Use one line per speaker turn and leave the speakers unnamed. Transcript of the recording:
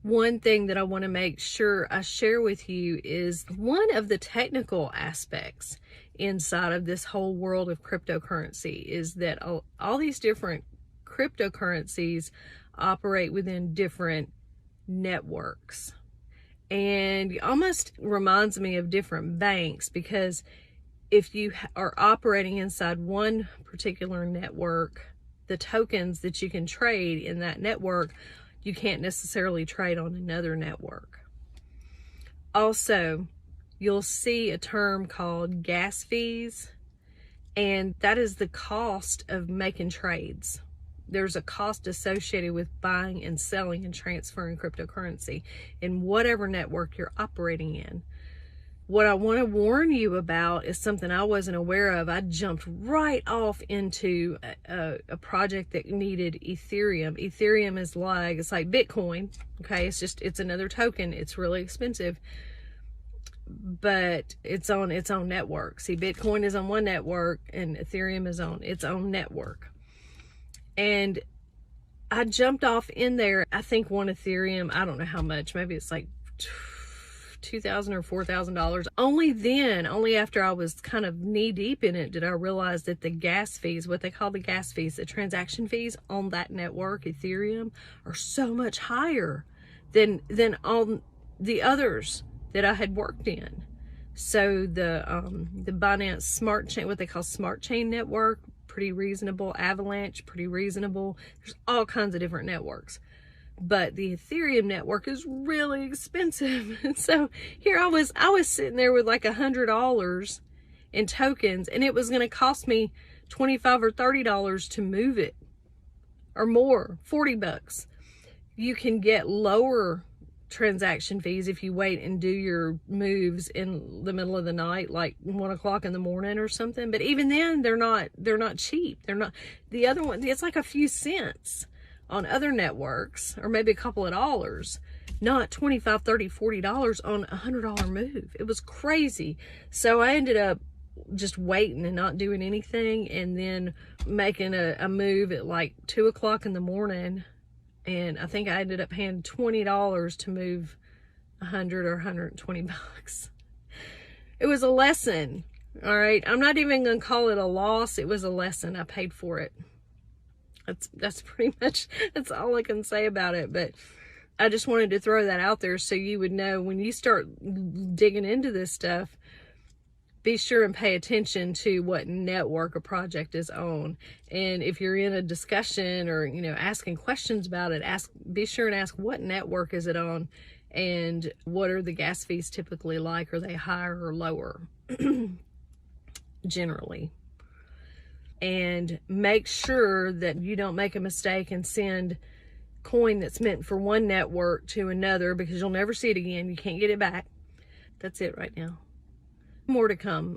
One thing that I want to make sure I share with you is one of the technical aspects inside of this whole world of cryptocurrency is that all these different cryptocurrencies operate within different networks. And it almost reminds me of different banks, because if you are operating inside one particular network, the tokens that you can trade in that network, you can't necessarily trade on another network. Also, you'll see a term called gas fees, and that is the cost of making trades. There's a cost associated with buying and selling and transferring cryptocurrency in whatever network you're operating in. What I want to warn you about is something I wasn't aware of. I jumped right off into a project that needed Ethereum. Ethereum is like, it's like Bitcoin. Okay. It's another token. It's really expensive, but it's on its own network. See, Bitcoin is on one network and Ethereum is on its own network. And I jumped off in there. I think one Ethereum, I don't know how much, maybe it's like $2,000 or $4,000. Only after I was kind of knee deep in it did I realize that the gas fees, what they call the gas fees, the transaction fees on that network, Ethereum, are so much higher than on the others that I had worked in. So the Binance Smart Chain, what they call Smart Chain network, pretty reasonable. Avalanche, pretty reasonable. There's all kinds of different networks. But the Ethereum network is really expensive. And so here I was sitting there with like $100 in tokens, and it was going to cost me $25 or $30 to move it, or more, $40. You can get lower transaction fees if you wait and do your moves in the middle of the night, like 1 o'clock in the morning or something. But even then, they're not cheap. They're not. The other one, it's like a few cents on other networks, or maybe a couple of dollars, not $25, $30, $40 on a $100 move. It was crazy. So I ended up just waiting and not doing anything, and then making a move at like 2 o'clock in the morning. And I think I ended up paying $20 to move 100 or $120. It was a lesson. All right. I'm not even going to call it a loss. It was a lesson. I paid for it. That's pretty much, that's all I can say about it. But I just wanted to throw that out there so you would know, when you start digging into this stuff, be sure and pay attention to what network a project is on. And if you're in a discussion or, asking questions about it, be sure and ask, what network is it on? And what are the gas fees typically like? Are they higher or lower? Generally. And make sure that you don't make a mistake and send coin that's meant for one network to another, because you'll never see it again. You can't get it back. That's it right now. More to come.